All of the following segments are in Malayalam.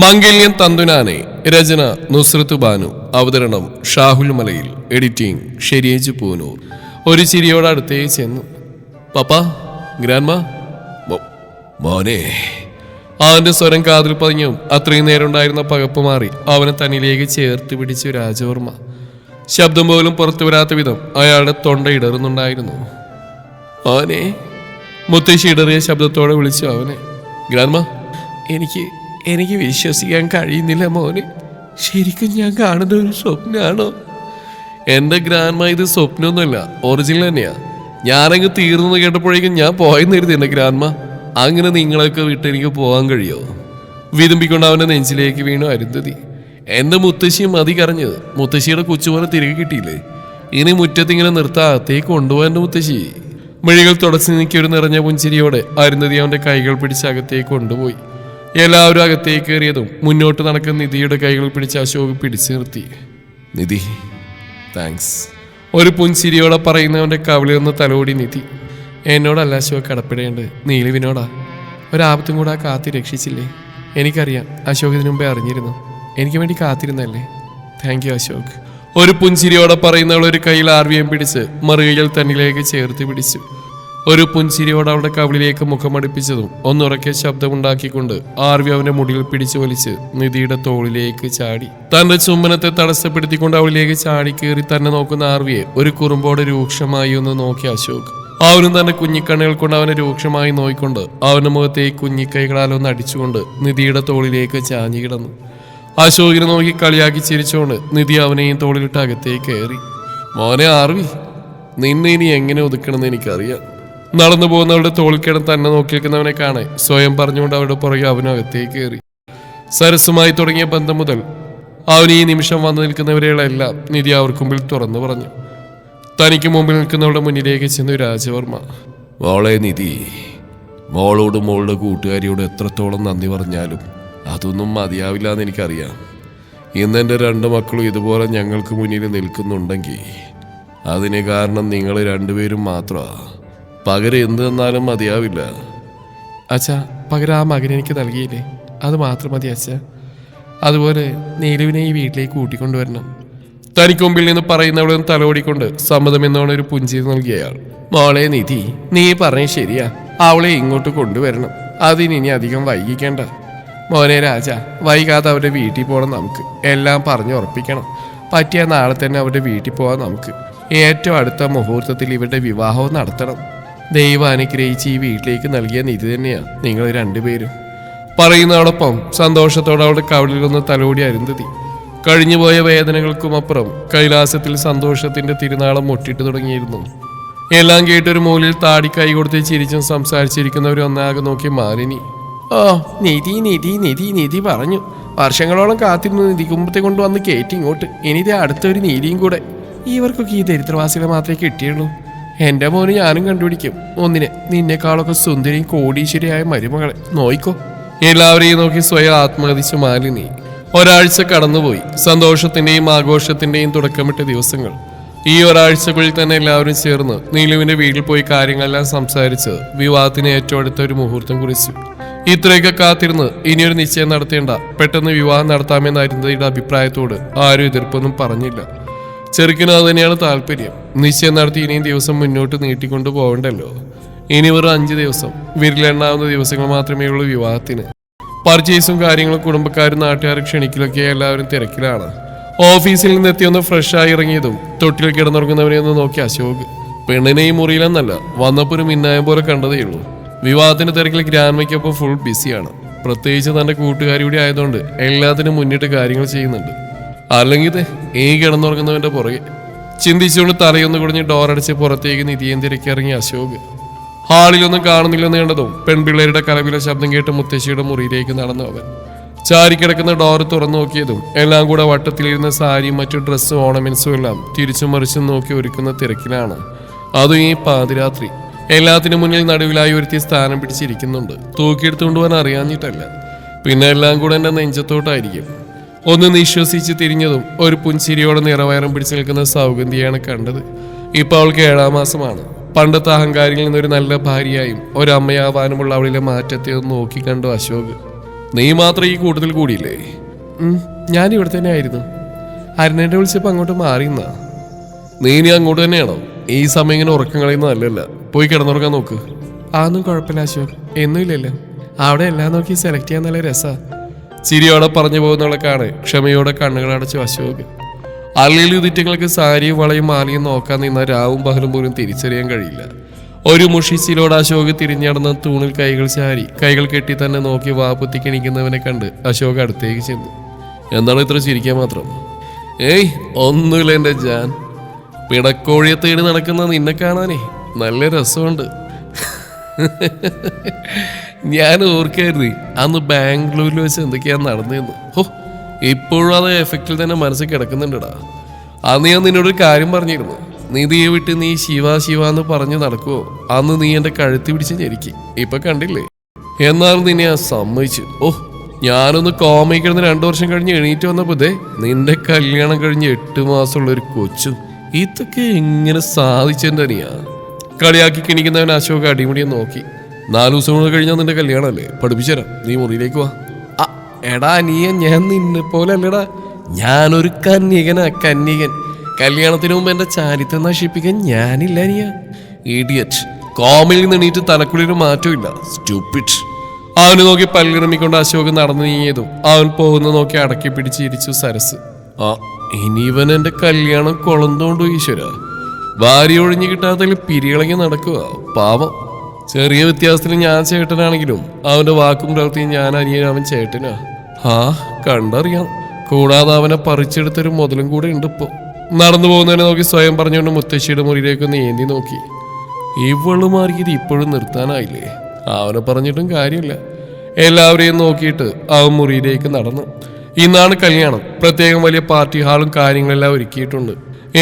മംഗല്യം തന്തുനാനെ. രചന നുസ്രത്ത് ബാനു. അവതരണം ഷാഹുൽ മലയിൽ. എഡിറ്റിംഗ് ഷെരീജ് പൂനൂർ. ഒരു ചിരിയോട് അടുത്തേ ചെന്നു. പപ്പാ, ഗ്രാൻഡ്മാ. മോനെ. അവന്റെ സ്വരം കാതിൽ പതിഞ്ഞും അത്രയും നേരം ഉണ്ടായിരുന്ന പകപ്പ് മാറി അവനെ തന്നിലേക്ക് ചേർത്ത് പിടിച്ചു രാജവർമ്മ. ശബ്ദം പോലും പുറത്തു വരാത്ത വിധം അയാളുടെ തൊണ്ട ഇടറുന്നുണ്ടായിരുന്നു. മോനെ. മുത്തശ്ശി ഇടറിയ ശബ്ദത്തോടെ വിളിച്ചു അവനെ. ഗ്രാൻഡ്മാ, എനിക്ക് വിശ്വസിക്കാൻ കഴിയുന്നില്ല മോനെ. ശരിക്കും ഞാൻ കാണുന്ന ഒരു സ്വപ്നമാണോ? എൻ്റെ ഗ്രാൻഡ്മ, ഇത് സ്വപ്നമൊന്നുമല്ല, ഒറിജിനൽ തന്നെയാ. ഞാനങ്ങ് തീർന്നു കേട്ടപ്പോഴേക്കും ഞാൻ പോയെന്ന് കരുതി എൻ്റെ ഗ്രാൻഡ്മ. അങ്ങനെ നിങ്ങളൊക്കെ വിട്ട് എനിക്ക് പോകാൻ കഴിയോ? വിതുമ്പിക്കൊണ്ട് അവൻ്റെ നെഞ്ചിലേക്ക് വീണു അരുന്ധതി. എൻ്റെ മുത്തശ്ശിയും മതി കരഞ്ഞത്. മുത്തശ്ശിയുടെ കൊച്ചുപോലെ തിരികെ കിട്ടിയില്ലേ? ഇനി മുറ്റത്തിങ്ങനെ നിർത്താത്തേക്ക് കൊണ്ടുപോകാൻ എൻ്റെ മുത്തശ്ശി. മിഴികൾ തുടച്ചു നീക്കിയൊരു നിറഞ്ഞ പുഞ്ചിരിയോടെ അരുന്ധതി അവൻ്റെ കൈകൾ പിടിച്ച് അകത്തേക്ക് കൊണ്ടുപോയി. എല്ലാവരും അകത്തേക്ക് കയറിയതും മുന്നോട്ട് നടക്കുന്ന നിധിയുടെ കൈകൾ പിടിച്ച് അശോക് പിടിച്ചു നിർത്തി. നിധി, താങ്ക്സ്. ഒരു പുഞ്ചിരിയോടെ പറയുന്നവൻ്റെ കവിളിയൊന്ന് തലോടി നിധി. എന്നോടല്ല അശോക് കടപ്പെടേണ്ടത്, നീലുവിനോടാ. ഒരാപത്തും കൂടെ കാത്തി രക്ഷിച്ചില്ലേ? എനിക്കറിയാം, അശോക് ഇതിനു മുമ്പേ അറിഞ്ഞിരുന്നു. എനിക്ക് വേണ്ടി കാത്തിരുന്നല്ലേ? Thank you Ashok. ഒരു പുഞ്ചിരിയോടെ പറയുന്നവൾ ഒരു കയ്യിൽ ആർവിയം പിടിച്ച് മറുകൈകൾ തന്നിലേക്ക് ചേർത്ത് പിടിച്ചു. ഒരു പുഞ്ചിരിയോടെ അവളുടെ കവിളിലേക്ക് മുഖമടുപ്പിച്ചതും ഒന്നുറക്കെ ശബ്ദമുണ്ടാക്കിക്കൊണ്ട് ആർവി അവന്റെ മുടിയിൽ പിടിച്ചു വലിച്ച് നിധിയുടെ തോളിലേക്ക് ചാടി. തന്റെ ചുംബനത്തെ തടസ്സപ്പെടുത്തിക്കൊണ്ട് അവളിലേക്ക് ചാടി കയറി തന്നെ നോക്കുന്ന ആർവിയെ ഒരു കുറുമ്പോടെ രൂക്ഷമായി ഒന്ന് നോക്കി അശോക്. അവനും തന്റെ കുഞ്ഞിക്കണ്ണുകൾ കൊണ്ട് അവനെ രൂക്ഷമായി നോയിക്കൊണ്ട് അവന്റെ മുഖത്തേക്ക് കുഞ്ഞിക്കൈകളാലൊന്ന് അടിച്ചുകൊണ്ട് നിധിയുടെ തോളിലേക്ക് ചാഞ്ഞു കിടന്നു. അശോകിനെ നോക്കി കളിയാക്കി ചിരിച്ചുകൊണ്ട് നിധി അവനെയും തോളിലിട്ട് അകത്തേക്ക് കയറി. മോനെ ആർവി, നിന്നെ ഇനി എങ്ങനെ ഒതുക്കണമെന്ന് എനിക്കറിയാം. നടന്നു പോകുന്നവരുടെ തോളിൽ കിടന്ന് തന്നെ നോക്കി നിൽക്കുന്നവനെ കാണാൻ സ്വയം പറഞ്ഞുകൊണ്ട് അവരുടെ പുറകെ അവനും അകത്തേക്ക് കയറി. സരസുമായി തുടങ്ങിയ ബന്ധം മുതൽ അവൻ ഈ നിമിഷം വന്നു നിൽക്കുന്നവരെയെല്ലാം നിധി അവർക്ക് മുമ്പിൽ തുറന്നു പറഞ്ഞു. തനിക്ക് മുമ്പിൽ നിൽക്കുന്നവരുടെ മുന്നിലേക്ക് ചെന്നു രാജവർമ്മ. മോളെ നിധി, മോളോടും മോളുടെ കൂട്ടുകാരിയോട് എത്രത്തോളം നന്ദി പറഞ്ഞാലും അതൊന്നും മതിയാവില്ല എന്ന് എനിക്കറിയാം. ഇന്നെൻ്റെ രണ്ട് മക്കളും ഇതുപോലെ ഞങ്ങൾക്ക് മുന്നിൽ നിൽക്കുന്നുണ്ടെങ്കിൽ അതിന് കാരണം നിങ്ങൾ രണ്ടുപേരും മാത്രമാണ്. പകരം എന്ത് തന്നാലും മതിയാവില്ല. അച്ഛാ, പകരം ആ മകനെ എനിക്ക് നൽകിയില്ലേ, അത് മാത്രം മതി അച്ഛാ. അതുപോലെ നീലുവിനെ ഈ വീട്ടിലേക്ക് കൂട്ടിക്കൊണ്ടുവരണം. തനിക്ക് മുമ്പിൽ നിന്ന് പറയുന്നവളെ തലോടിക്കൊണ്ട് സമ്മതമെന്നോണം ഒരു പുഞ്ചിരി നൽകിയയാൾ. മോളെ നിധി, നീ പറഞ്ഞ ശരിയാ, അവളെ ഇങ്ങോട്ട് കൊണ്ടുവരണം. അതിനി അധികം വൈകിക്കേണ്ട. മോനെ രാജ, വൈകാതെ അവരുടെ വീട്ടിൽ പോകണം. നമുക്ക് എല്ലാം പറഞ്ഞു ഉറപ്പിക്കണം. പറ്റിയ നാളെ തന്നെ അവരുടെ വീട്ടിൽ പോകാൻ നമുക്ക്. ഏറ്റവും അടുത്ത മുഹൂർത്തത്തിൽ ഇവരുടെ വിവാഹവും നടത്തണം. ദൈവം അനുഗ്രഹിച്ച് ഈ വീട്ടിലേക്ക് നൽകിയ നിധി തന്നെയാണ് നിങ്ങൾ രണ്ടുപേരും. പറയുന്നതോടൊപ്പം സന്തോഷത്തോടെ അവളുടെ കവിളിലൊന്ന് തലോടി അരുന്ധതി. കഴിഞ്ഞുപോയ വേദനകൾക്കുമപ്പുറം കൈലാസത്തിൽ സന്തോഷത്തിന്റെ തിരുനാളം മുട്ടിട്ട് തുടങ്ങിയിരുന്നു. എല്ലാം കേട്ടൊരു മൂലയിൽ താടി കൈ കൊടുത്ത് ചിരിച്ചും സംസാരിച്ചിരിക്കുന്നവർ ഒന്നാകെ നോക്കി മാലിനി. ഓ, നിധി നിധി നിധി നിധി പറഞ്ഞു. വർഷങ്ങളോളം കാത്തിരുന്നു നിധി കുമ്പത്തെ കൊണ്ടുവന്ന് കയറ്റി ഇങ്ങോട്ട്. ഇനി ഇത് അടുത്തൊരു നീതിയും കൂടെ. ഇവർക്കൊക്കെ ഈ ദരിദ്രവാസികളെ മാത്രമേ കിട്ടിയുള്ളൂ. എൻ്റെ മോന് ഞാനും കണ്ടുപിടിക്കും ഒന്നിനെ, നിന്നെക്കാളൊക്കെ സുന്ദരിയും കോടീശ്വരിയായ മരുമകളെ. നോയിക്കോ. എല്ലാവരെയും നോക്കി സ്വയം ആത്മഹതിച്ചു മാലിനി. ഒരാഴ്ച കടന്നുപോയി. സന്തോഷത്തിന്റെയും ആഘോഷത്തിന്റെയും തുടക്കമിട്ട ദിവസങ്ങൾ. ഈ ഒരാഴ്ചക്കുള്ളിൽ തന്നെ എല്ലാവരും ചേർന്ന് നീലുവിന്റെ വീട്ടിൽ പോയി കാര്യങ്ങളെല്ലാം സംസാരിച്ച് വിവാഹത്തിന് ഏറ്റവും അടുത്ത ഒരു മുഹൂർത്തം കുറിച്ചു. ഇത്രയൊക്കെ കാത്തിരുന്ന് ഇനിയൊരു നിശ്ചയം നടത്തേണ്ട, പെട്ടെന്ന് വിവാഹം നടത്താമെന്ന അരുന്ധതിയുടെ അഭിപ്രായത്തോട് ആരും എതിർപ്പൊന്നും പറഞ്ഞില്ല. ചെറുക്കിന് അത് തന്നെയാണ് താല്പര്യം. നിശ്ചയം നടത്തി ഇനിയും ദിവസം മുന്നോട്ട് നീട്ടിക്കൊണ്ടു പോകണ്ടല്ലോ. ഇനി വെറും 5 ദിവസം, വിരലെണ്ണാവുന്ന ദിവസങ്ങൾ മാത്രമേ ഉള്ളൂ വിവാഹത്തിന്. പർച്ചേസും കാര്യങ്ങളും കുടുംബക്കാരും നാട്ടുകാരും ക്ഷണിക്കലൊക്കെ എല്ലാവരും തിരക്കിലാണ്. ഓഫീസിൽ നിന്ന് എത്തിയൊന്ന് ഫ്രഷായി ഇറങ്ങിയതും തൊട്ടിൽ കിടന്നുറങ്ങുന്നവരെ ഒന്ന് നോക്കി അശോക്. പെണ്ണിനെ ഈ മുറിയിലെന്നല്ല, വന്നപ്പോൾ ഒരു മിന്നായം പോലെ കണ്ടതേ ഉള്ളൂ. വിവാഹത്തിന്റെ തിരക്കിൽ ഗ്രാൻഡ്മയ്ക്കൊപ്പം ഫുൾ ബിസിയാണ്. പ്രത്യേകിച്ച് തന്റെ കൂട്ടുകാരിയുടെ ആയതുകൊണ്ട് എല്ലാത്തിനും മുന്നിട്ട് കാര്യങ്ങൾ ചെയ്യുന്നുണ്ട്. അല്ലെങ്കിൽ ഈ കിടന്നുറങ്ങുന്നവന്റെ പുറകെ ചിന്തിച്ചുകൊണ്ട് തലയൊന്ന് കുടിഞ്ഞ് ഡോറടിച്ച് പുറത്തേക്ക് നിധിയും തിരക്കി ഇറങ്ങി അശോക്. ഹാളിലൊന്നും കാണുന്നില്ലെന്ന് കണ്ടതും പെൺപിള്ളേരുടെ കലവില ശബ്ദം കേട്ട് മുത്തശ്ശിയുടെ മുറിയിലേക്ക് നടന്നു അവൻ. ചാരിക്കിടക്കുന്ന ഡോറ് തുറന്നു നോക്കിയതും എല്ലാം കൂടെ വട്ടത്തിലിരുന്ന സാരിയും മറ്റു ഡ്രസ്സും ഓർണമെന്റ്സും എല്ലാം തിരിച്ചും മറിച്ചും നോക്കി ഒരുക്കുന്ന തിരക്കിലാണ്. അതും ഈ പാതിരാത്രി. എല്ലാത്തിനും മുന്നിൽ നടുവിലായി ഒരുത്തി സ്ഥാനം പിടിച്ചിരിക്കുന്നുണ്ട്. തൂക്കിയെടുത്തുകൊണ്ടുപോകാൻ അറിയാഞ്ഞിട്ടല്ല, പിന്നെ എല്ലാം കൂടെ എൻ്റെ നെഞ്ചത്തോട്ടായിരിക്കും. ഒന്ന് നിശ്വസിച്ച് തിരിഞ്ഞതും ഒരു പുഞ്ചിരിയോടെ നിറവയറും പിടിച്ചു നിൽക്കുന്ന സൗഗന്ധിയാണ് കണ്ടത്. ഇപ്പൊ അവൾക്ക് 7-ാം മാസമാണ്. പണ്ടത്തെ അഹങ്കാരികളിൽ നിന്നൊരു നല്ല ഭാര്യയായും ഒരമ്മയാവാനുമുള്ള അവളിലെ മാറ്റത്തെ ഒന്ന് നോക്കി കണ്ടു അശോക്. നീ മാത്രം ഈ കൂട്ടത്തിൽ കൂടിയില്ലേ? ഞാൻ ഇവിടെ തന്നെ ആയിരുന്നു. അരുണേട്ട വിളിച്ചപ്പോൾ അങ്ങോട്ട് മാറിയെന്നാ. നീ ഇനി അങ്ങോട്ട് തന്നെയാണോ? ഈ സമയം ഇങ്ങനെ ഉറക്കം കളയുന്നതല്ലല്ല. പോയി കിടന്നുറങ്ങാൻ നോക്ക്. അതൊന്നും കുഴപ്പമില്ല അശോക്, എന്നുമില്ലല്ലോ. അവിടെ എല്ലാം നോക്കി സെലക്ട് ചെയ്യാൻ നല്ല രസാ. ചിരിയോടെ പറഞ്ഞു പോകുന്നവളൊക്കെയാണ് ക്ഷമയോടെ കണ്ണുകൾ അടച്ചു അശോക്. അല്ലെങ്കിൽ ഇതിറ്റങ്ങൾക്ക് സാരിയും വളയും മാലയും നോക്കാൻ നിന്ന രാവും പകലും പോലും തിരിച്ചറിയാൻ കഴിയില്ല. ഒരു മുഷിച്ചിലോട് അശോക് തിരിഞ്ഞടന്ന് തൂണിൽ കൈകൾ ചാരി കൈകൾ കെട്ടി തന്നെ നോക്കി വാപ്പുത്തിക്കണിക്കുന്നവനെ കണ്ട് അശോക് അടുത്തേക്ക് ചെന്നു. എന്താണ് ഇത്ര ചിരിക്കാൻ മാത്രം? ഏയ് ഒന്നുമില്ല എൻ്റെ ജാൻ. പിടക്കോഴിയെ തേടി നടക്കുന്ന നിന്നെ കാണാനേ നല്ല രസമുണ്ട്. ഞാൻ ഓർക്കായിരുന്നു അന്ന് ബാംഗ്ലൂരിൽ വെച്ച് എന്തൊക്കെയാണ് നടന്നതെന്ന്. ഹോ, ഇപ്പോഴും അത് എഫക്റ്റിൽ തന്നെ മനസ്സിൽ കിടക്കുന്നുണ്ടടാ. അന്ന് ഞാൻ നിന്നോടൊരു കാര്യം പറഞ്ഞിരുന്നു. നിധിയെ വിട്ട് നീ ശിവ ശിവ എന്ന് പറഞ്ഞ് നടക്കുവോ? അന്ന് നീ എൻ്റെ കഴുത്തി പിടിച്ച് ഞെരുക്കി. ഇപ്പൊ കണ്ടില്ലേ? എന്നാലും നിന്നെ ഞാൻ സമ്മതിച്ചു. ഓ, ഞാനൊന്ന് കോമയിൽ കിടന്ന് 2 വർഷം കഴിഞ്ഞ് എണീറ്റ് വന്നപ്പോ നിന്റെ കല്യാണം കഴിഞ്ഞ് 8 മാസമുള്ള ഒരു കൊച്ചു. ഇതൊക്കെ എങ്ങനെ സാധിച്ചെന്റെ നീയാ? കളിയാക്കി കിണിക്കുന്നവൻ അശോക് അടിമുടിയെ നോക്കി. 4 ദിവസം കൂടെ കഴിഞ്ഞാൽ നിന്റെ കല്യാണമല്ലേ? പഠിപ്പിച്ചുതരാം, നീ മുറിയിലേക്ക് വാ. എടാ നീയ, ഞാൻ നിന്നെ പോലെ അല്ലടാ. ഞാനൊരു കന്യകനാ, കന്യകൻ. കല്യാണത്തിന് മുമ്പ് എന്റെ ചാരിത്രം നശിപ്പിക്കാൻ ഞാനില്ല നീയ. ഇഡിയറ്റ്. കോമയിൽ നിന്ന് എണീറ്റ് തലക്കുള്ളിൽ മാറ്റമില്ല. സ്റ്റുപ്പിഡ്. അവന് നോക്കി പല്ലിറമിക്കൊണ്ട് അശോക് നടന്നു നീങ്ങിയതും അവൻ പോകുന്ന നോക്കി അടക്കി പിടിച്ചിരിച്ചു സരസ്. ഇനി ഇവൻ എന്റെ കല്യാണം കൊളന്തോണ്ടു ഈശ്വര. ഭാര്യ ഒഴിഞ്ഞു കിട്ടാത്തതിൽ പിരികളങ്ങി നടക്കുക പാവം. ചെറിയ വ്യത്യാസത്തിൽ ഞാൻ ചേട്ടനാണെങ്കിലും അവന്റെ വാക്കും പ്രവൃത്തിയും ഞാൻ അനിയൻ, അവൻ ചേട്ടനാ. കണ്ടറിയാം. കൂടാതെ അവനെ പറിച്ചെടുത്തൊരു മുതലും കൂടെ ഉണ്ട് ഇപ്പോ. നടന്നു പോകുന്നതിനെ നോക്കി സ്വയം പറഞ്ഞുകൊണ്ട് മുത്തശ്ശിയുടെ മുറിയിലേക്ക് നീന്തി നോക്കി. ഇവള് മാറിയത് ഇപ്പോഴും നിർത്താനായില്ലേ? അവനെ പറഞ്ഞിട്ടും കാര്യമില്ല. എല്ലാവരെയും നോക്കിയിട്ട് അവൻ മുറിയിലേക്ക് നടന്നു. ഇന്നാണ് കല്യാണം. പ്രത്യേകം വലിയ പാർട്ടി ഹാളും കാര്യങ്ങളെല്ലാം ഒരുക്കിയിട്ടുണ്ട്.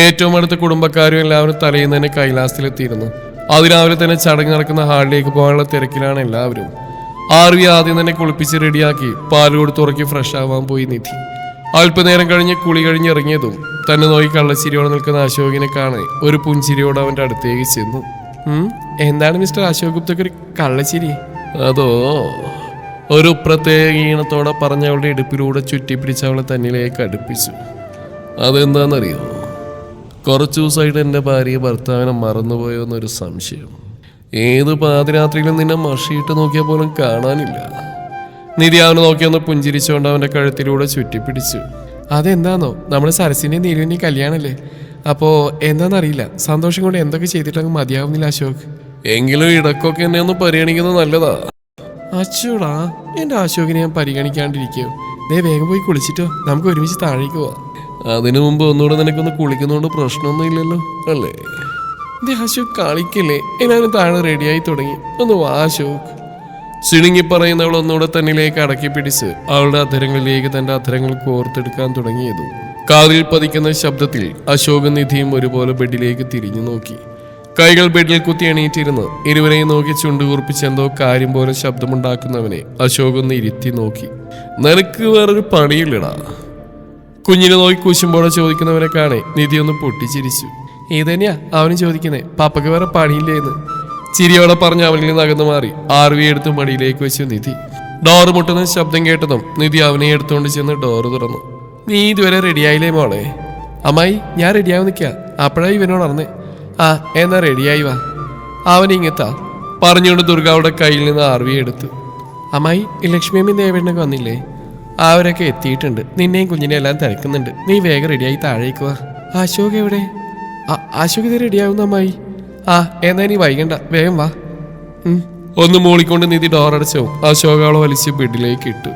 ഏറ്റവും അടുത്ത കുടുംബക്കാരും എല്ലാവരും തലയിൽ തന്നെ കൈലാസത്തിലെത്തിയിരുന്നു. അതിരാവിലെ തന്നെ ചടങ്ങ് നടക്കുന്ന ഹാളിലേക്ക് പോകാനുള്ള തിരക്കിലാണ് എല്ലാവരും. ആർവി ആദ്യം തന്നെ കുളിപ്പിച്ച് റെഡിയാക്കി പാല് കൊടുത്ത് ഉറക്കി ഫ്രഷ് ആവാൻ പോയി നിധി. അല്പനേരം കഴിഞ്ഞ് കുളി കഴിഞ്ഞ് ഇറങ്ങിയതും തന്നെ നോക്കി കള്ളച്ചിരിയോടെ നിൽക്കുന്ന അശോകിനെ കാണാൻ ഒരു പുഞ്ചിരിയോടെ അവൻ്റെ അടുത്തേക്ക് ചെന്നു. എന്താണ് മിസ്റ്റർ അശോക് ഗുപ്തക്ക് ഒരു കള്ളച്ചിരി? അതോ, ഒരു പ്രത്യേക ഈണത്തോടെ പറഞ്ഞവളുടെ ഇടുപ്പിലൂടെ ചുറ്റിപ്പിടിച്ച് അവളെ തന്നിലേക്ക് അടുപ്പിച്ചു. അതെന്താണെന്നറിയോ? കുറച്ചു ദിവസമായിട്ട് എൻ്റെ ഭാര്യ ഭർത്താവിനെ മറന്നുപോയോ എന്നൊരു സംശയം. ഏത് പാതിരാത്രിയിലും നിന്നെ മഷിയിട്ട് നോക്കിയാൽ പോലും കാണാനില്ല. നിധി അവനെ നോക്കിയൊന്ന് പുഞ്ചിരിച്ചുകൊണ്ട് അവൻ്റെ കഴുത്തിലൂടെ ചുറ്റിപ്പിടിച്ചു. അതെന്താന്നോ, നമ്മുടെ സരസിൻ്റെ നീലുവിൻ്റെ കല്യാണല്ലേ. അപ്പോൾ എന്താണെന്നറിയില്ല, സന്തോഷം കൊണ്ട് എന്തൊക്കെ ചെയ്തിട്ടങ്ങ് മതിയാവുന്നില്ല അശോക്. എങ്കിലും ഇടക്കൊക്കെ എന്നെ ഒന്ന് പരിഗണിക്കുന്നത് നല്ലതാ. അച്ചോടാ, എൻ്റെ അശോകിനെ ഞാൻ പരിഗണിക്കാണ്ടിരിക്കോ? വേഗം പോയി കുളിച്ചിട്ടോ, നമുക്ക് ഒരുമിച്ച് താഴേക്ക് പോവാം. അതിനു മുമ്പ് ഒന്നുകൂടെ നിനക്കൊന്ന് കുളിക്കുന്നതുകൊണ്ട് പ്രശ്നമൊന്നും ഇല്ലല്ലോ അല്ലേ? അശോക് കളിക്കല്ലേ, എല്ലാവരും താഴെ റെഡിയായി തുടങ്ങി. ഒന്ന് വാ അശോക്. ചിണുങ്ങി പറയുന്നവൾ ഒന്നുകൂടെ തന്നിലേക്ക് അടക്കി പിടിച്ച് അവളുടെ അധരങ്ങളിലേക്ക് തന്റെ അധരങ്ങൾ കോർത്തെടുക്കാൻ തുടങ്ങിയതും കാതിൽ പതിക്കുന്ന ശബ്ദത്തിൽ അശോക് നിധിയും ഒരുപോലെ ബെഡിലേക്ക് തിരിഞ്ഞു നോക്കി. കൈകൾ ബെഡിൽ കുത്തി എണീറ്റിരുന്ന് ഇരുവരെയും നോക്കി ചുണ്ടുകൂർപ്പിച്ച് എന്തോ കാര്യം പോലെ ശബ്ദമുണ്ടാക്കുന്നവനെ അശോക് ഒന്ന് ഇരുത്തി നോക്കി. നിനക്ക് വേറൊരു പണിയില്ലടാ? കുഞ്ഞിനെ നോക്കി കുശുമ്പോടെ ചോദിക്കുന്നവനെ കാണേ നിധി ഒന്ന് പൊട്ടിച്ചിരിച്ചു. ഇതന്നെയാ അവനും ചോദിക്കുന്നേ, പാപ്പക്ക് വേറെ പണിയില്ലേന്ന്. ചിരിയോടെ പറഞ്ഞ് അവനിൽ നിന്ന് അകന്നു മാറി ആർവി എടുത്ത് മടിയിലേക്ക് വെച്ചു നിധി. ഡോറ് മുട്ടുന്ന ശബ്ദം കേട്ടതും നിധി അവനെ എടുത്തുകൊണ്ട് ചെന്ന് ഡോറ് തുറന്നു. നീ ഇതുവരെ റെഡിയായില്ലേ മോളെ? അമ്മായി, ഞാൻ റെഡിയാവും നിൽക്കുക. അപ്പോഴാ ഇവനോട് അറിഞ്ഞേ. എന്നാ റെഡിയായി വാ. അവൻ ഇങ്ങെത്താ പറഞ്ഞുകൊണ്ട് ദുർഗാവുടെ കയ്യിൽ നിന്ന് ആർവി എടുത്തു. അമ്മായി, ലക്ഷ്മിയമ്മ ദേവേണ്ണൊക്കെ വന്നില്ലേ? അവരൊക്കെ എത്തിയിട്ടുണ്ട്. നിന്നെയും കുഞ്ഞിനെ എല്ലാം തിരക്കുന്നുണ്ട്. നീ വേഗം റെഡിയായി താഴേക്ക് വാ. അശോക് എവിടെ? അശോക് ഇത് റെഡിയാവുന്ന അമ്മായി. എന്നാ നീ വൈകണ്ട, വേഗം വാ. ഒന്ന് മൂളിക്കൊണ്ട് നിധി ഡോറടച്ചോ അശോകവളെ വലിച്ച് ബെഡിലേക്ക് ഇട്ടു.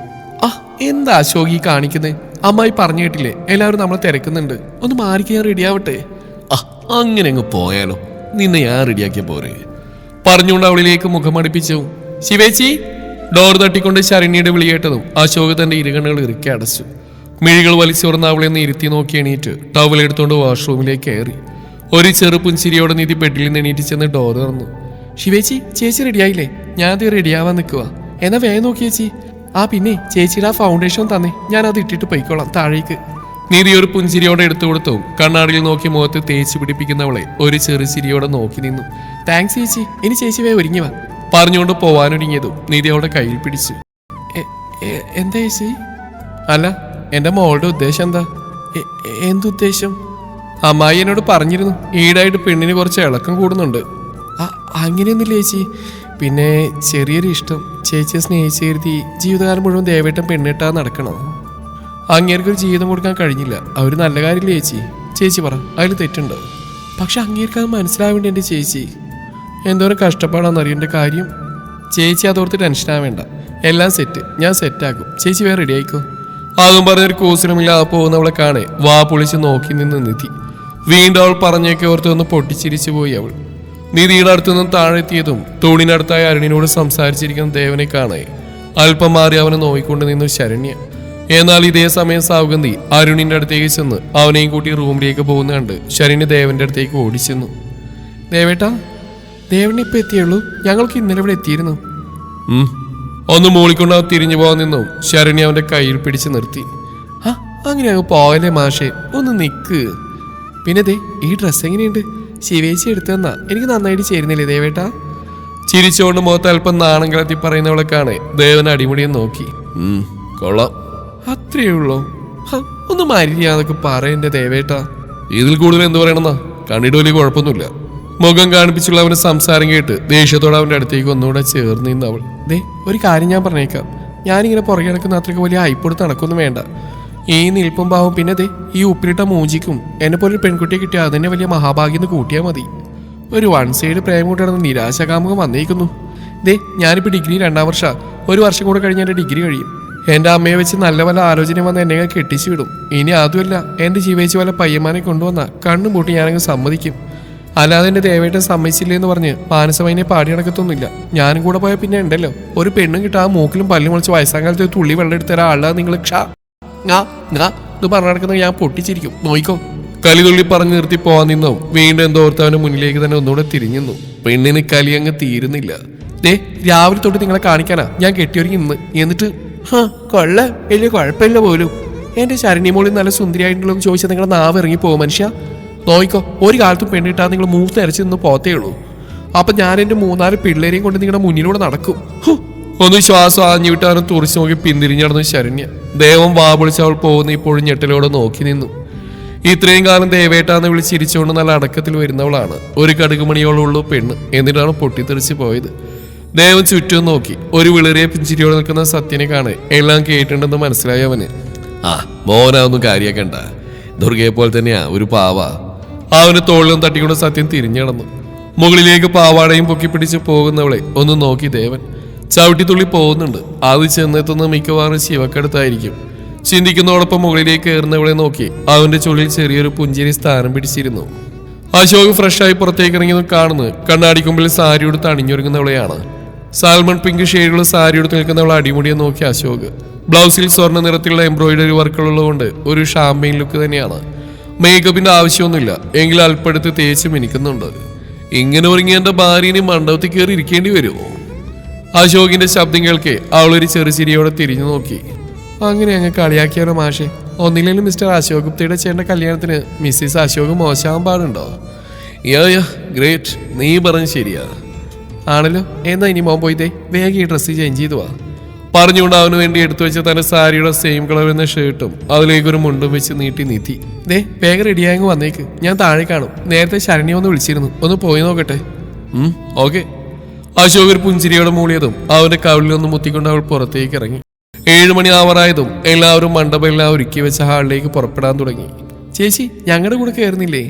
എന്താ അശോക് ഈ കാണിക്കുന്നത്? അമ്മായി പറഞ്ഞു കേട്ടില്ലേ, എല്ലാവരും നമ്മളെ തിരക്കുന്നുണ്ട്. ഒന്ന് മാറിക്ക്, ഞാൻ റെഡിയാവട്ടെ. അങ്ങനെ അങ്ങ് പോയാലോ? നിന്നെ ഞാൻ റെഡിയാക്കിയ പോരെ? പറഞ്ഞുകൊണ്ട് അവളിലേക്ക് മുഖമടുപ്പിച്ചു. ശിവേച്ചി. ഡോർ തട്ടിക്കൊണ്ട് ശരണ്യയുടെ വിളി കേട്ടതും അശോക് തന്റെ ഇരുകണ്ണുകൾ ഇറുക്കി അടച്ചു. മിഴികൾ വലിച്ചുറന്ന് അവളെ ഒന്ന് ഇരുത്തി നോക്കി എണീറ്റ് ടവൽ എടുത്തുകൊണ്ട് വാഷ്റൂമിലേക്ക് കയറി. ഒരു ചെറുപുഞ്ചിരിയോടെ നിധി ബെഡിൽ നിന്ന് എണീറ്റ് ചെന്ന് ഡോർ തുറന്നു. ശിവേച്ചി, ചേച്ചി റെഡിയായില്ലേ? ഞാനത് റെഡിയാവാൻ നിൽക്കുക. എന്നാ വേഗം നോക്കി ചേച്ചി. പിന്നെ ചേച്ചിയുടെ ആ ഫൗണ്ടേഷൻ തന്നെ, ഞാനത് ഇട്ടിട്ട് പോയിക്കോളാം താഴേക്ക്. നിധി ഒരു പുഞ്ചിരിയോടെ എടുത്തു കൊടുത്തു. കണ്ണാടിയിൽ നോക്കി മുഖത്ത് തേച്ച് പിടിപ്പിക്കുന്നവളെ ഒരു ചെറു ചിരിയോടെ നോക്കി നിന്നു. താങ്ക്സ് ചേച്ചി. ഇനി ചേച്ചി വേഗം ഒരുങ്ങി വാ. പറഞ്ഞുകൊണ്ട് പോവാനൊരുങ്ങിയതും നിധി അവളുടെ കയ്യിൽ പിടിച്ചു. എന്താ ചേച്ചി? അല്ല, എൻ്റെ മോളുടെ ഉദ്ദേശം എന്താ? എന്തുദ്ദേശം? അമ്മായി എന്നോട് പറഞ്ഞിരുന്നു ഈടായിട്ട് പെണ്ണിന് കുറച്ച് ഇളക്കം കൂടുന്നുണ്ട്. അങ്ങനെയൊന്നുമില്ല ചേച്ചി. പിന്നെ ചെറിയൊരു ഇഷ്ടം. ചേച്ചിയെ സ്നേഹിച്ച് കരുതി ജീവിതകാലം മുഴുവൻ ദേവേട്ടൻ പെണ്ണിട്ടാ നടക്കണം. അങ്ങേർക്കൊരു ജീവിതം കൊടുക്കാൻ കഴിഞ്ഞില്ല. അവർ നല്ല കാര്യമില്ല ചേച്ചി. ചേച്ചി പറ, അതിൽ തെറ്റുണ്ടോ? പക്ഷെ അങ്ങേർക്ക് അത് മനസ്സിലാവേണ്ട എൻ്റെ ചേച്ചി. എന്തോരം കഷ്ടപ്പാടാണെന്നറിയേണ്ട കാര്യം. ചേച്ചി അതോർത്ത് ടെൻഷനാവേണ്ട. എല്ലാം സെറ്റ്. ഞാൻ സെറ്റാക്കും. ചേച്ചി വേറെ റെഡി ആയിക്കോ. അതും പറഞ്ഞൊരു കൂസലുമില്ലാതെ പോകുന്നവളെ കാണെ വാ പൊളിച്ച് നോക്കി നിന്ന് നിധി. വീണ്ടും അവൾ പറഞ്ഞേക്കെ ഓർത്ത് ഒന്ന് പൊട്ടിച്ചിരിച്ചു പോയി അവൾ. നിധിയുടെ അടുത്തുനിന്നും താഴെത്തിയതും തൂണിനടുത്തായ അരുണിനോട് സംസാരിച്ചിരിക്കുന്ന ദേവനെ കാണെ അല്പം മാറി അവനെ നോയിക്കൊണ്ട് നിന്നു ശരണ്യ. എന്നാൽ ഇതേ സമയം സൗഗന്ധി അരുണിന്റെ അടുത്തേക്ക് ചെന്ന് അവനെയും കൂട്ടി റൂമിലേക്ക് പോകുന്ന കണ്ട് ശരണ്യ ദേവന്റെ അടുത്തേക്ക് ഓടിച്ചെന്നു. ദേവേട്ടാ, ദേവനെ ഇപ്പൊ എത്തിയുള്ളൂ? ഞങ്ങൾക്ക് ഇന്നലെ ഇവിടെ എത്തിയിരുന്നു. ഒന്ന് മൂളിക്കൊണ്ട് അവൻ തിരിഞ്ഞു പോകാൻ നിന്നും ശരണ്യ അവന്റെ കയ്യിൽ പിടിച്ച് നിർത്തി. അങ്ങനെ അങ്ങ് പോകല്ലേ മാഷേ, ഒന്ന് നിക്ക്. പിന്നെ ദേ, ഈ ഡ്രസ്സ് എങ്ങനെയുണ്ട്? ശിവേച്ചി എടുത്തെന്നാ. എനിക്ക് നന്നായിട്ട് ചേരുന്നില്ലേ ദേവേട്ടാ? ചിരിച്ചുകൊണ്ട് മുഖത്ത് അല്പം നാണം കിളത്തി പറയുന്നവളെ കാണെ ദേവൻ അടിമുടിയും നോക്കി. കൊള്ളാം. അത്രയേ ഉള്ളൂ? ഒന്ന് മര്യാദക്ക് പറയണ്ടേ ദേവേട്ടാ. ഇതിൽ കൂടുതൽ എന്ത് പറയണമെന്നാ? കണ്ടിട്ട് വലിയ കുഴപ്പമൊന്നുമില്ല. മുഖം കാണിപ്പിച്ചുള്ള അവന്റെ സംസാരം കേട്ട് ദേഷ്യത്തോടെ അവന്റെ അടുത്തേക്ക് ഒന്നുകൂടെ ചേർന്ന് നിന്ന് അവൾ. ദേ, ഒരു കാര്യം ഞാൻ പറഞ്ഞേക്കാം. ഞാനിങ്ങനെ പുറകെ നടക്കുന്ന അത്രയ്ക്ക് വലിയ ഹൈപ്പെടുത്ത് നടക്കൊന്നും വേണ്ട. ഈ നിൽപ്പും പാവം പിന്നെ ദേ ഈ ഉപ്പിലിട്ട മൂജിക്കും എന്നെ പോലെ ഒരു പെൺകുട്ടിയെ കിട്ടിയാൽ അതിനെ വലിയ മഹാഭാഗ്യം കൂട്ടിയാൽ മതി. ഒരു വൺ സൈഡ് പ്രേമം കൂട്ടി നടന്ന് നിരാശകാമുകം വന്നേക്കുന്നു. ദേ, ഞാനിപ്പോൾ ഡിഗ്രി 2ാം വർഷം. ഒരു വർഷം കൂടെ കഴിഞ്ഞ് എൻ്റെ ഡിഗ്രി കഴിയും. എൻ്റെ അമ്മയെ വെച്ച് നല്ല വല്ല ആലോചന വന്ന് എന്നെ കെട്ടിച്ചു വിടും. ഇനി അതുമല്ല, എൻ്റെ ജീവച്ച് വല്ല പയ്യന്മാനെ കൊണ്ടുവന്ന കണ്ണും പൂട്ടി ഞാനങ്ങ് സമ്മതിക്കും. അല്ലാതെ എൻ്റെ ദേവേട്ടൻ സമ്മതിച്ചില്ലേ എന്ന് പറഞ്ഞ് മാനസമൈനെ പാടി നടക്കത്തൊന്നുമില്ല. ഞാനും കൂടെ പോയാൽ പിന്നെ ഉണ്ടല്ലോ ഒരു പെണ്ണും കിട്ടാ മൂക്കിലും പല്ലും മുളിച്ച് വയസ്സാം കാലത്ത് തുള്ളി വെള്ളം എടുത്തരാ ആളാ നിങ്ങൾ. ഇത് പറഞ്ഞു നടക്കുന്നത് ഞാൻ പൊട്ടിച്ചിരിക്കും, നോയിക്കോ. കലിതുള്ളി പറഞ്ഞു നിർത്തി പോവാൻ നിന്നും വീണ്ടും എന്തോർത്ത് അവന്റെ മുന്നിലേക്ക് തന്നെ ഒന്നുകൂടെ തിരിഞ്ഞു. പെണ്ണിന് കലി അങ്ങ് തീരുന്നില്ല. ദേ, രാവിലെ തൊട്ട് നിങ്ങളെ കാണിക്കാനാ ഞാൻ കെട്ടിയൊരുങ്ങി നിന്ന്. എന്നിട്ട് കൊള്ള വലിയ കുഴപ്പമില്ല പോലും. എന്റെ ശരണ്യമോളിൽ നല്ല സുന്ദരിയായിട്ടുള്ള ചോദിച്ചാൽ നിങ്ങളുടെ നാവ് ഇറങ്ങി പോകും മനുഷ്യ. നോയിക്കോ, ഒരു കാലത്തും പെണ്ണിട്ടാ നിങ്ങൾ മൂത്തരച്ച് നിന്ന് പോത്തേ ഉള്ളൂ. അപ്പൊ ഞാൻ എന്റെ 3-4 പിള്ളേരെയും കൊണ്ട് നിങ്ങളുടെ മുന്നിലൂടെ നടക്കും. ഒന്ന് ശ്വാസം ആഞ്ഞു വിട്ടാനും തുറച്ചു നോക്കി പിന്തിരിഞ്ഞടന്നു ശരണ്യ. ദേവം വാപൊളിച്ച് അവൾ പോകുന്ന ഇപ്പോഴും ഞെട്ടലോടെ നോക്കി നിന്നു. ഇത്രയും കാലം ദേവേട്ടാന്ന് വിളിച്ചിരിച്ചുകൊണ്ട് നല്ല അടക്കത്തിൽ വരുന്നവളാണ്. ഒരു കടുകുമണിയോളുള്ളൂ പെണ്ണ്. എന്നിട്ടാണ് പൊട്ടിത്തെറിച്ച് പോയത്. ദേവൻ ചുറ്റും നോക്കി. ഒരു വിളറിയ പിഞ്ചിരിയോടെ നിൽക്കുന്ന സത്യനെ കാണെ എല്ലാം കേട്ടിട്ടുണ്ടെന്ന് മനസ്സിലായി അവന്. മോനൊന്നും കാര്യാക്കണ്ട, ദുർഗയെ പോലെ തന്നെയാ ഒരു പാവ. അവന് തോളിലും തട്ടിക്കൊണ്ട് സത്യം തിരിഞ്ഞടന്നു. മുകളിലേക്ക് പാവാടയും പൊക്കിപ്പിടിച്ച് പോകുന്നവളെ ഒന്ന് നോക്കി ദേവൻ. ചവിട്ടിത്തുള്ളി പോകുന്നുണ്ട്. അത് ചെന്നെത്തുന്ന മിക്കവാറും ശിവക്കടുത്തായിരിക്കും. ചിന്തിക്കുന്നതോടൊപ്പം മുകളിലേക്ക് കയറുന്നവളെ നോക്കി അവന്റെ ചുള്ളിൽ ചെറിയൊരു പുഞ്ചിരി സ്ഥാനം പിടിച്ചിരുന്നു. അശോക് ഫ്രഷായി പുറത്തേക്ക് ഇറങ്ങിയത് കാണുന്നു. കണ്ണാടിക്കുമ്പിൽ സാരി ഉടുത്ത് അണിഞ്ഞൊരുങ്ങുന്നവളെയാണ്. സാൽമൺ പിങ്ക് ഷെയ്ഡുള്ള സാരി ഉടുത്ത് നിൽക്കുന്നവളെ അടിമുടിയെ നോക്കി അശോക്. ബ്ലൗസിൽ സ്വർണ്ണ നിറത്തിലുള്ള എംബ്രോയിഡറി വർക്കുള്ളതുകൊണ്ട് ഒരു ഷാമ്പയിൻ ലുക്ക് തന്നെയാണ്. മേക്കപ്പിന്റെ ആവശ്യമൊന്നുമില്ല, എങ്കിലും അല്പടുത്ത് തേച്ച് മിനിക്കുന്നുണ്ട്. ഇങ്ങനെ ഒരുങ്ങി എന്റെ ഭാര്യനെ മണ്ഡപത്തിൽ കയറി ഇരിക്കേണ്ടി വരുമോ? അശോകിന്റെ ശബ്ദം കേൾക്കെ അവളൊരു ചെറുചിരിയോടെ തിരിഞ്ഞു നോക്കി. അങ്ങനെ അങ്ങ് കളിയാക്കിയാലോ മാഷെ? ഒന്നില്ലെങ്കിലും മിസ്റ്റർ അശോക് ഗുപ്തയുടെ ചേട്ടന്റെ കല്യാണത്തിന് മിസ്സിസ് അശോക് മോശമാകാൻ പാടുണ്ടോ? ഗ്രേറ്റ്, നീ പറഞ്ഞ് ശരിയാ. ആണല്ലോ, എന്നാ ഇനി മോൻ പോയിതേ വേഗം ഈ ഡ്രസ്സ് ചേഞ്ച് ചെയ്തു വാ. പറഞ്ഞുകൊണ്ട് അവന് വേണ്ടി എടുത്തു വെച്ച തന്റെ സാരിയുടെ സെയിം കളർ എന്ന ഷർട്ടും അതിലേക്കൊരു മുണ്ടും വെച്ച് നീട്ടി നീത്തി. ദേ, വേഗം റെഡിയായങ്ങ് വന്നേക്ക്, ഞാൻ താഴെ കാണും. നേരത്തെ ശരണ്യ ഒന്ന് വിളിച്ചിരുന്നു, ഒന്ന് പോയി നോക്കട്ടെ. ഓക്കെ. അശോക് ഒരു പുഞ്ചിരിയോടെ മൂളിയതും അവന്റെ കവിളിലൊന്ന് മുത്തിക്കൊണ്ട് അവൾ പുറത്തേക്ക് ഇറങ്ങി. 7 മണി ആവറായതും എല്ലാവരും മണ്ഡപമെല്ലാം ഒരുക്കി വെച്ച ഹാളിലേക്ക് പുറപ്പെടാൻ തുടങ്ങി. ചേച്ചി, ഞങ്ങളുടെ കൂടെ കയറുന്നില്ലേ?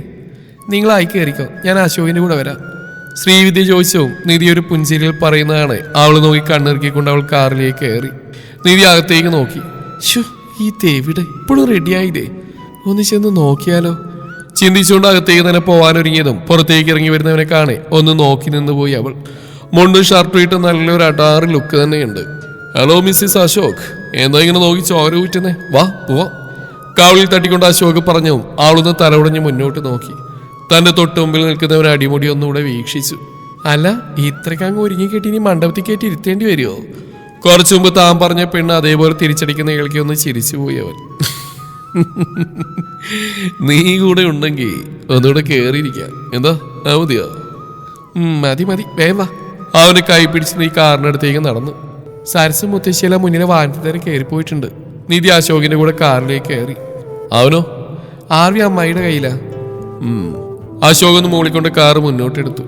നിങ്ങളായി കയറിക്കോ, ഞാൻ അശോകിന്റെ കൂടെ വരാം. ശ്രീവിദ്യ ചോദിച്ചവും നിധി ഒരു പുഞ്ചിരിയിൽ പറയുന്നതാണ്. അവൾ നോക്കി കണ്ണിറുക്കിക്കൊണ്ട് അവൾ കാറിലേക്ക് കയറി. നിധി അകത്തേക്ക് നോക്കി. ഈ ദേവിടെ ഇപ്പോഴും റെഡിയായില്ലേ? ഒന്ന് ചെന്ന് നോക്കിയാലോ? ചിന്തിച്ചുകൊണ്ട് അകത്തേക്ക് തന്നെ പോവാനൊരുങ്ങിയതും പുറത്തേക്ക് ഇറങ്ങി വരുന്നവനെ കാണെ ഒന്ന് നോക്കി നിന്ന് പോയി അവൾ. മുണ്ടും ഷർട്ടും ഇട്ട് നല്ലൊരു അടാറ് ലുക്ക് തന്നെയുണ്ട്. ഹലോ മിസ്സിസ് അശോക്, എന്താ ഇങ്ങനെ നോക്കി ചോര ഊറ്റുന്നേ? വാ പോവാ. കാവലിൽ തട്ടിക്കൊണ്ട് അശോക് പറഞ്ഞു. അവളൊന്ന് തലവുടഞ്ഞ് മുന്നോട്ട് നോക്കി. തന്റെ തൊട്ട് മുമ്പിൽ നിൽക്കുന്നവൻ അടിമുടി ഒന്നുകൂടെ വീക്ഷിച്ചു. അല്ല, ഇത്രക്കങ്ങ് ഒരുങ്ങി കെട്ടി ഇനി മണ്ഡപത്തിൽ കയറ്റി ഇരുത്തേണ്ടി വരുമോ? കുറച്ചു മുമ്പ് താൻ പറഞ്ഞ പെണ്ണ് അതേപോലെ തിരിച്ചടിക്കുന്ന കേൾക്കി ഒന്ന് ചിരിച്ചു പോയി അവൻ. നീ കൂടെ ഉണ്ടെങ്കിൽ ഒന്നുകൂടെ കയറിയിരിക്കാം. എന്താ മതിയോ? മതി, വേഗം വാ. അവന് കൈ പിടിച്ച് നീ കാറിനടുത്തേക്ക് നടന്നു. സരസും മുത്തശ്ശിയെല്ലാം മുന്നിലെ വാഹനത്തിൽ തന്നെ കയറിപ്പോയിട്ടുണ്ട്. നിധി അശോകിന്റെ കൂടെ കാറിലേക്ക് കയറി. അവനോ? ആർവി അമ്മായിയുടെ കയ്യിലാ. അശോക് ഒന്ന് മൂളിക്കൊണ്ട് കാറ് മുന്നോട്ടെടുത്തു.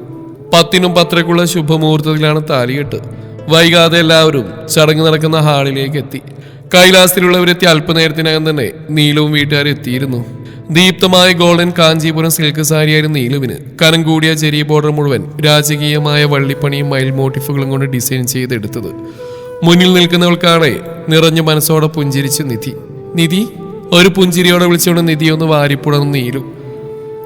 10നും 10:30 ശുഭമുഹൂർത്തത്തിലാണ് താലികെട്ട്. വൈകാതെ എല്ലാവരും ചടങ്ങ് നടക്കുന്ന ഹാളിലേക്ക് എത്തി. കൈലാസത്തിലുള്ളവരെത്തി അല്പനേരത്തിനകം തന്നെ നീലവും വീട്ടുകാരും എത്തിയിരുന്നു. ദീപ്തമായ ഗോൾഡൻ കാഞ്ചീപുരം സിൽക്ക് സാരിയായിരുന്നു നീലുവിന്. കനം കൂടിയ ചെറിയ ബോർഡർ മുഴുവൻ രാജകീയമായ വള്ളിപ്പണിയും മയിൽ മോട്ടിഫുകളും കൊണ്ട് ഡിസൈൻ ചെയ്തെടുത്തത്. മുന്നിൽ നിൽക്കുന്നവൾക്കാണ് നിറഞ്ഞ മനസ്സോടെ പുഞ്ചിരിച്ചു നിധി. നിധി ഒരു പുഞ്ചിരിയോടെ വിളിച്ചുകൊണ്ട് നിധിയൊന്ന് വാരിപ്പുടർന്നു നീലു.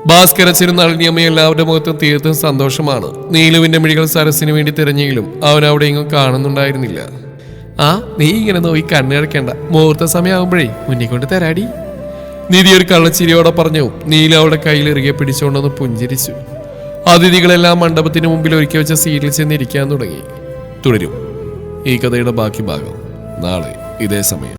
ഭാസ്കരച്ചനും നളിനിയമ്മയും എല്ലാവരുടെ മുഖത്തും തീർത്തും സന്തോഷമാണ്. നീലുവിന്റെ മിഴികൾ സരസിന് വേണ്ടി തിരഞ്ഞെങ്കിലും അവൻ അവിടെ എങ്ങും കാണുന്നുണ്ടായിരുന്നില്ല. ആ നീ ഇങ്ങനെ നോക്കി കണ്ണടക്കണ്ട, മുഹൂർത്ത സമയമാകുമ്പോഴേ മുന്നിൽ കൊണ്ട് തരാടി. നിധി ഒരു കള്ളച്ചിരിയോടെ പറഞ്ഞു. നീല അവളുടെ കയ്യിൽ ഇറുകെ പിടിച്ചുകൊണ്ടൊന്ന് പുഞ്ചിരിച്ചു. അതിഥികളെല്ലാം മണ്ഡപത്തിന് മുമ്പിൽ ഒരുക്കി വെച്ച സീറ്റിൽ ചെന്നിരിക്കാൻ തുടങ്ങി. തുടരും ഈ കഥയുടെ ബാക്കി ഭാഗം നാളെ ഇതേ സമയം.